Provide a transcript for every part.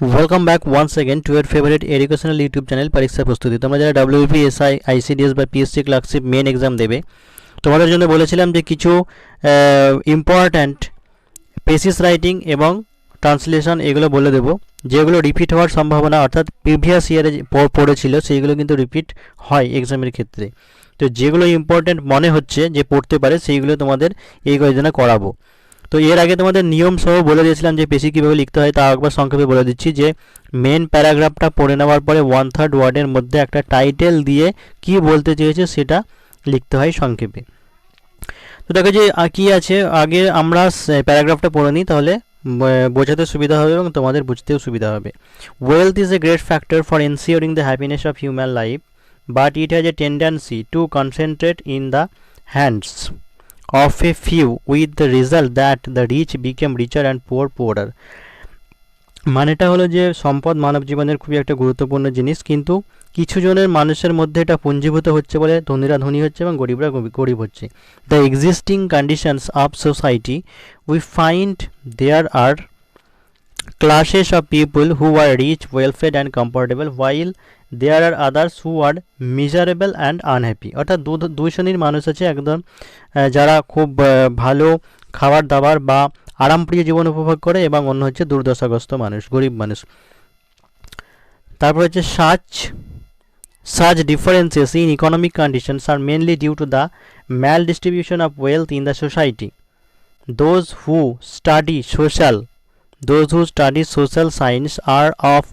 Welcome back once again to your favourite educational YouTube channel পরীক্ষা প্রস্তুতি। তোমরা যারা ডব্লিউপি এসআই আইসিডিএস বা পিএসসি ক্লার্কশিপ মেন এক্সাম দেবে, তোমাদের জন্য বলেছিলাম যে কিছু ইম্পর্ট্যান্ট পেসিস রাইটিং এবং ট্রান্সলেশন এগুলো বলে দেবো, যেগুলো রিপিট হওয়ার সম্ভাবনা, অর্থাৎ প্রিভিয়াস ইয়ারে পড়েছিল সেইগুলো কিন্তু রিপিট হয় এক্সামের ক্ষেত্রে। তো যেগুলো ইম্পর্ট্যান্ট মনে হচ্ছে যে পড়তে পারে সেইগুলো তোমাদের এই কয়েকদিনে করাবো। তো এর আগে তোমাদের নিয়ম সহ বলে দিয়েছিলাম যে পেশি কীভাবে লিখতে হয়, তা একবার সংক্ষেপে বলে দিচ্ছি যে মেন প্যারাগ্রাফটা পড়ে নেওয়ার পরে 1/3 ওয়ার্ডের মধ্যে একটা টাইটেল দিয়ে কি বলতে চেয়েছে সেটা লিখতে হয় সংক্ষেপে। তো দেখো যে কি আছে, আগে আমরা প্যারাগ্রাফটা পড়ে নিই, তাহলে বোঝাতে সুবিধা হবে এবং তোমাদের বুঝতেও সুবিধা হবে। Wealth is a great factor for ensuring the happiness of human life, but it has a tendency two concentrate in the hands of a few, with the result that the rich became richer and poor poorer। মানেটা হলো যে সম্পদ মানব জীবনের খুবই একটা গুরুত্বপূর্ণ জিনিস, কিন্তু কিছু জনের মানুষের মধ্যে এটা পুঞ্জীভূত হচ্ছে বলে ধনীরা ধনী হচ্ছে এবং গরিবরা গরিব হচ্ছে। The existing conditions of society we find there are classes of people who are rich, well-fed and comfortable, while there are others who are miserable and unhappy। অর্থাৎ দুই শ্রেণীর মানুষ আছে, একদম যারা খুব ভালো খাবার দাবার বা আরামপ্রিয় জীবন উপভোগ করে, এবং অন্য হচ্ছে দুর্দশাগ্রস্ত মানুষ, গরিব মানুষ। তারপর হচ্ছে such differences in economic conditions are mainly due to the maldistribution of wealth in the society. Those who study social science are of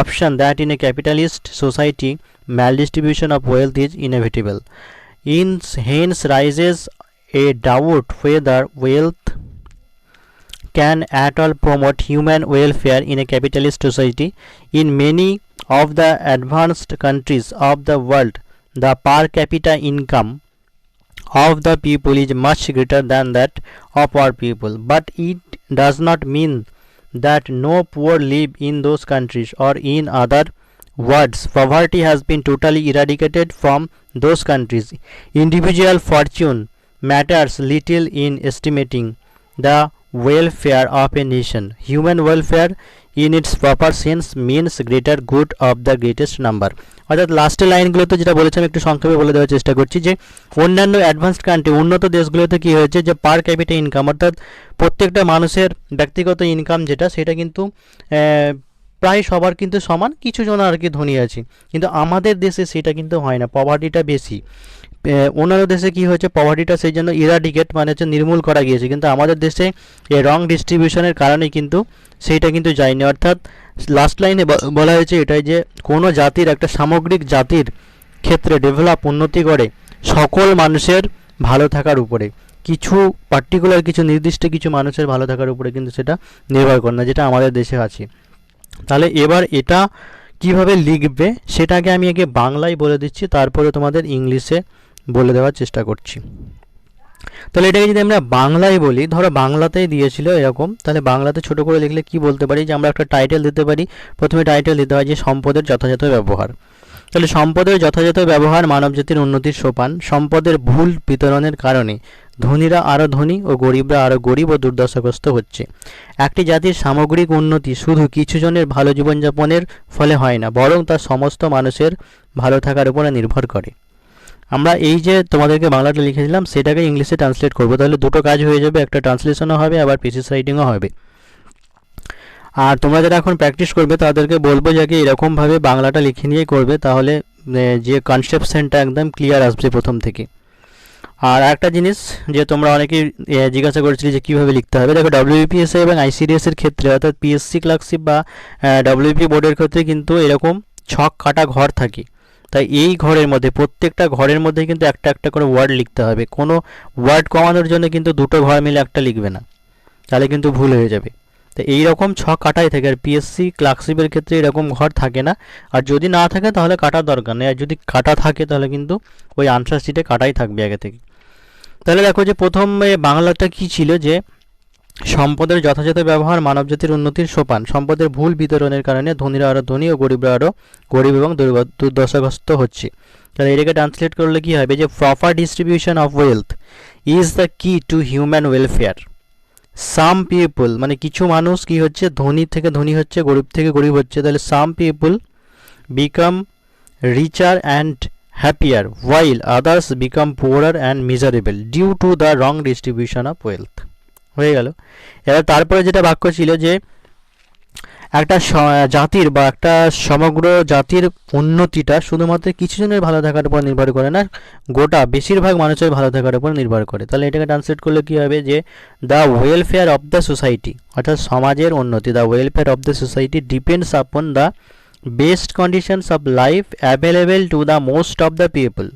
option that in a capitalist society maldistribution of wealth is inevitable. Hence rises a doubt whether wealth can at all promote human welfare in a capitalist society. In many of the advanced countries of the world, the per capita income of the people is much greater than that of our people, but it does not mean that no poor live in those countries, or in other words, poverty has been totally eradicated from those countries. Individual fortune matters little in estimating the welfare of a nation. Human welfare in its proper sense means greater good of the greatest number। অর্থাৎ লাস্টের লাইনগুলোতে যেটা বলেছি আমি একটু সংক্ষেপে বলে দেওয়ার চেষ্টা করছি যে অন্যান্য অ্যাডভান্সড কান্ট্রি, উন্নত দেশগুলোতে কী হয়েছে যে পার ক্যাপিটা ইনকাম, অর্থাৎ প্রত্যেকটা মানুষের ব্যক্তিগত ইনকাম যেটা, সেটা কিন্তু প্রায় সবার কিন্তু সমান, কিছু জন আর কি ধনী আছে, কিন্তু আমাদের দেশে সেটা কিন্তু হয় না, পভার্টিটা বেশি। অন্যান্য দেশে কি হয়েছে, পভার্টিটা সেই জন্য ইরাডিকেট মানে হচ্ছে নির্মূল করা গিয়েছে, কিন্তু আমাদের দেশে এই রং ডিস্ট্রিবিউশনের কারণে কিন্তু সেইটা কিন্তু যায়নি। অর্থাৎ লাস্ট লাইনে বলা হয়েছে এটাই যে কোনো জাতির, একটা সামগ্রিক জাতির ক্ষেত্রে ডেভেলপ উন্নতি করে সকল মানুষের ভালো থাকার উপরে, কিছু পার্টিকুলার কিছু নির্দিষ্ট কিছু মানুষের ভালো থাকার উপরে কিন্তু সেটা নির্ভর করে না, যেটা আমাদের দেশে আছে। তাহলে এবার এটা কিভাবে লিখবে সেটাকে আমি আগে বাংলায় বলে দিচ্ছি, তারপরে তোমাদের ইংলিশে বলে দেওয়ার চেষ্টা করছি। তাহলে এটাকে যদি আমরা বাংলায় বলি, ধরো বাংলাতেই দিয়েছিল এরকম, তাহলে বাংলাতে ছোট করে লিখলে কি বলতে পারি যে আমরা একটা টাইটেল দিতে পারি। প্রথমে টাইটেল দিতে হয় যে সম্পদের যথাযথ ব্যবহার। তাহলে সম্পদের যথাযথ ব্যবহার মানবজাতির উন্নতির সোপান। সম্পদের ভুল বিতরণের কারণে ধনীরা আরও ধনী ও গরিবরা আরও গরিব ও দুর্দশাগ্রস্ত হচ্ছে। একটি জাতির সামগ্রিক উন্নতি শুধু কিছু জনের ভালো জীবনযাপনের ফলে হয় না, বরং তার সমস্ত মানুষের ভালো থাকার উপরে নির্ভর করে। আমরা এই যে তোমাদেরকে বাংলাটা লিখেছিলাম সেটাকে ইংলিশে ট্রান্সলেট করব, তাহলে দুটো কাজ হয়ে যাবে, একটা ট্রান্সলেশনও হবে আবার পেসিস রাইটিংও হবে। আর তোমরা যারা এখন প্র্যাকটিস করবে তাদেরকে বলবো যে এরকমভাবে বাংলাটা লিখে নিয়েই করবে, তাহলে যে কনসেপশনটা একদম ক্লিয়ার আসবে প্রথম থেকে। আর একটা জিনিস যে তোমরা অনেকেই জিজ্ঞাসা করেছিলে যে কীভাবে লিখতে হবে, দেখো ডব্লিউবিপিএসসি এবং আইসিডিএসের ক্ষেত্রে, অর্থাৎ পিএসসি ক্লার্কশিপ বা ডব্লিউপি বোর্ডের ক্ষেত্রে কিন্তু এরকম ছক কাটা ঘর থাকে। তাই এই ঘরের মধ্যে, প্রত্যেকটা ঘরের মধ্যে কিন্তু একটা একটা করে ওয়ার্ড লিখতে হবে। কোনো ওয়ার্ড কমানোর জন্য কিন্তু দুটো ঘর মিলে একটা লিখবে না, তাহলে কিন্তু ভুল হয়ে যাবে। তো এইরকম ছক কাটাই থাকে, আর পিএসসি ক্লার্কশিপের ক্ষেত্রে এরকম ঘর থাকে না। আর যদি না থাকে তাহলে কাটার দরকার নেই, আর যদি কাটা থাকে তাহলে কিন্তু ওই আনসার শিটে কাটাই থাকবে আগে থেকে। তাহলে দেখো যে প্রথম বাংলাটা কি ছিল যে সম্পদের যথাযথ ব্যবহার মানবজাতির উন্নতির সোপান। সম্পদের ভুল বিতরণের কারণে ধনীরা আরও ধনী ও গরিবরা আরও গরিব এবং দুর্দশাগ্রস্ত হচ্ছে। তাহলে এটাকে ট্রান্সলেট করলে কি হবে যে proper distribution of wealth is the key to human welfare. Some people মানে কিছু মানুষ কি হচ্ছে, ধনী থেকে ধনী হচ্ছে, গরিব থেকে গরিব হচ্ছে। তাহলে some people become richer and happier while others become poorer and miserable due to the wrong distribution of wealth। হয়ে গেল। এবার তারপরে যেটা বাক্য ছিল যে একটা জাতির বা একটা সমগ্র জাতির উন্নতিটা শুধুমাত্র কিছু জনের ভালো থাকার উপর নির্ভর করে না, গোটা বেশিরভাগ মানুষের ভালো থাকার উপর নির্ভর করে। তাহলে এটাকে ট্রান্সলেট করলে কী হবে যে the welfare of the society, অর্থাৎ সমাজের উন্নতি, the welfare of the society depends upon the best conditions of life available to the most of the people,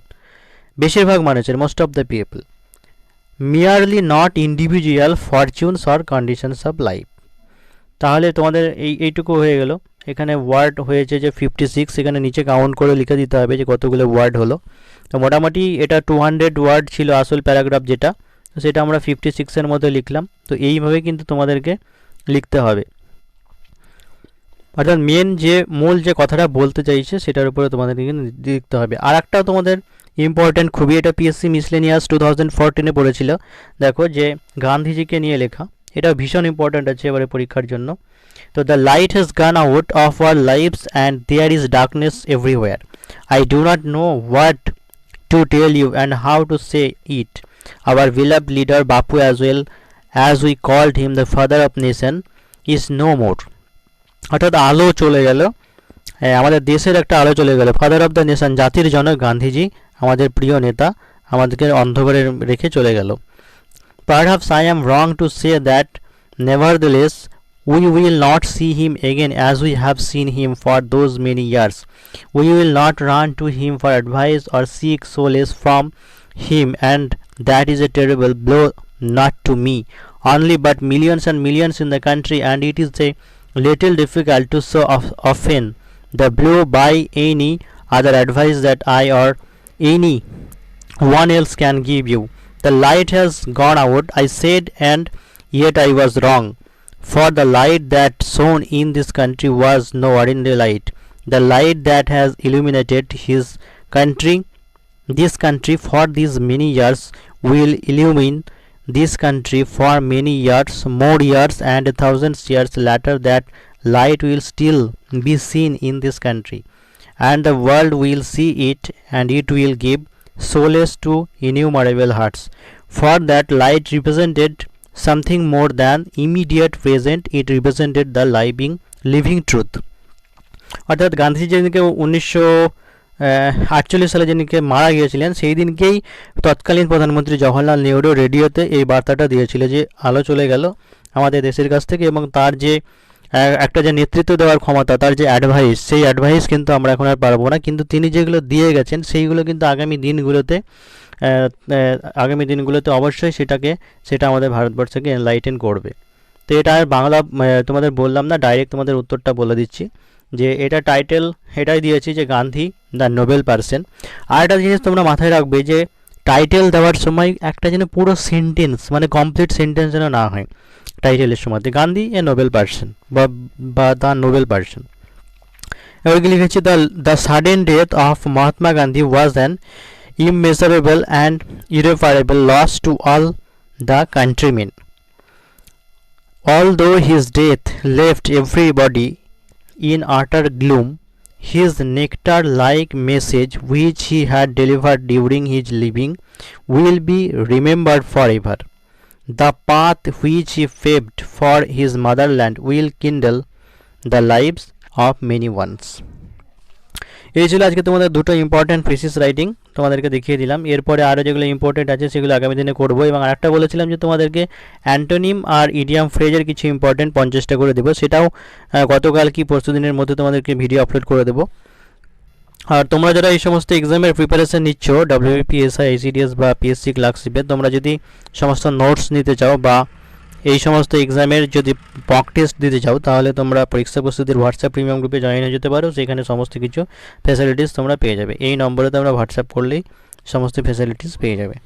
বেশিরভাগ মানুষের, most of the people, merely not individual fortunes or conditions of life. তাহলে তোমাদের এইটুকু হয়ে গেল। এখানে word হয়েছে যে 56, এখানে নিচে কাউন্ট করে লিখে দিতে হবে যে কতগুলো ওয়ার্ড হলো। তো মোটামুটি এটা 200 ওয়ার্ড ছিল আসল প্যারাগ্রাফ যেটা, তো সেটা আমরা 56-এর মধ্যে লিখলাম। তো এইভাবে কিন্তু তোমাদেরকে লিখতে হবে, অর্থাৎ মূল যে কথাটা বলতে চাইছে সেটার উপরে তোমাদেরকে লিখতে হবে। আর একটা তোমাদের ইম্পর্টেন্ট খুবই, এটা পিএসসি মিসলেনিয়াস 2014-এ পড়েছিল, দেখো যে গান্ধীজিকে নিয়ে লেখা, এটা ভীষণ ইম্পর্ট্যান্ট আছে এবারে পরীক্ষার জন্য। তো the light has gone out of our lives and there is darkness everywhere. I do not know what to tell you and how to say it. Our beloved leader Bapu, as well as we called him the father of nation, is no more। অর্থাৎ আলো চলে গেল, আমাদের দেশের একটা আলো চলে গেল। ফাদার অফ দ্য নেশন, জাতির জনক গান্ধীজি, আমাদের প্রিয় নেতা, আমাদেরকে অন্ধকারে রেখে চলে গেল। Perhaps I am wrong to say that nevertheless we will not see him again as we have seen him for those many years. We will not run to him for advice or seek solace from him, and that is a terrible blow, not to me only but millions and millions in the country, and it is a little difficult to so often the blow by any other advice that I or any one else can give you. The light has gone out, I said, and yet I was wrong, for the light that shone in this country was no ordinary light. The light that has illuminated this country for these many years, will illumine this country for many years, more years, and 1,000 years later that light will still be seen in this country, and the world will see it, and it will give solace to innumerable hearts, for that light represented something more than immediate present, it represented the living truth। অর্থাৎ গান্ধীজি যেদিনকে 1948 সালে যেদিনকে মারা গিয়েছিলেন, সেই দিনকেই তৎকালীন প্রধানমন্ত্রী জওহরলাল নেহরু রেডিওতে এই বার্তাটা দিয়েছিল যে আলো চলে গেল আমাদের দেশের কাছ থেকে, এবং তার যে একটা যে নেতৃত্ব দেওয়ার ক্ষমতা, তার যে অ্যাডভাইস, সেই অ্যাডভাইস কিন্তু আমরা এখন আর পারবো না, কিন্তু তিনি যেগুলো দিয়ে গেছেন সেইগুলো কিন্তু আগামী দিনগুলোতে অবশ্যই সেটা আমাদের ভারতবর্ষকে এনলাইটেন করবে। তো এটা আর বাংলা তোমাদের বললাম না, ডাইরেক্ট তোমাদের উত্তরটা বলে দিচ্ছি যে এটা টাইটেল এটাই দিয়েছি যে গান্ধী দ্য নোবেল পারসন। আর একটা জিনিস তোমরা মাথায় রাখবে যে টাইটেল দেওয়ার সময় একটা যেন পুরো সেন্টেন্স মানে কমপ্লিট সেন্টেন্স যেন না হয় টাইটেলের সময়, গান্ধী এ নোবেল পারসন বা দ্য নোবেল পারসন। এবার কি লিখেছি, the sudden death of Mahatma Gandhi was an immeasurable and irreparable loss to all the countrymen. Although his death left everybody in utter gloom, his nectar-like message which he had delivered during his living will be remembered forever. The path which he paved for his motherland will kindle the lives of many ones। এই ছিল আজকে তোমাদের দুটো important thesis writing তোমাদেরকে দেখিয়ে দিলাম। এরপরে আরও যেগুলো ইম্পর্টেন্ট আছে সেগুলো আগামী দিনে করবো, এবং আরেকটা বলেছিলাম যে তোমাদেরকে অ্যান্টোনিম আর ইডিয়াম ফ্রেজের কিছু ইম্পর্টেন্ট 50টা করে দেবো, সেটাও গতকাল কি পরশু দিনের মধ্যে তোমাদেরকে ভিডিও আপলোড করে দেবো। আর তোমরা যারা এই সমস্ত এক্সামের প্রিপারেশন নিচ্ছ, WBPSI, ICDS বা PSC ক্লার্কশিপের, তোমরা যদি সমস্ত নোটস নিতে চাও বা এই সমস্ত এক্সামের যদি মক টেস্ট দিতে চাও, তাহলে তোমরা পরীক্ষা প্রস্তুতির হোয়াটসঅ্যাপ প্রিমিয়াম গ্রুপে জয়েন হয়ে যেতে পারো। সেখানে সমস্ত কিছু ফ্যাসিলিটিস তোমরা পেয়ে যাবে। এই নম্বরে তোমরা হোয়াটসঅ্যাপ করলেই সমস্ত ফ্যাসিলিটিস পেয়ে যাবে।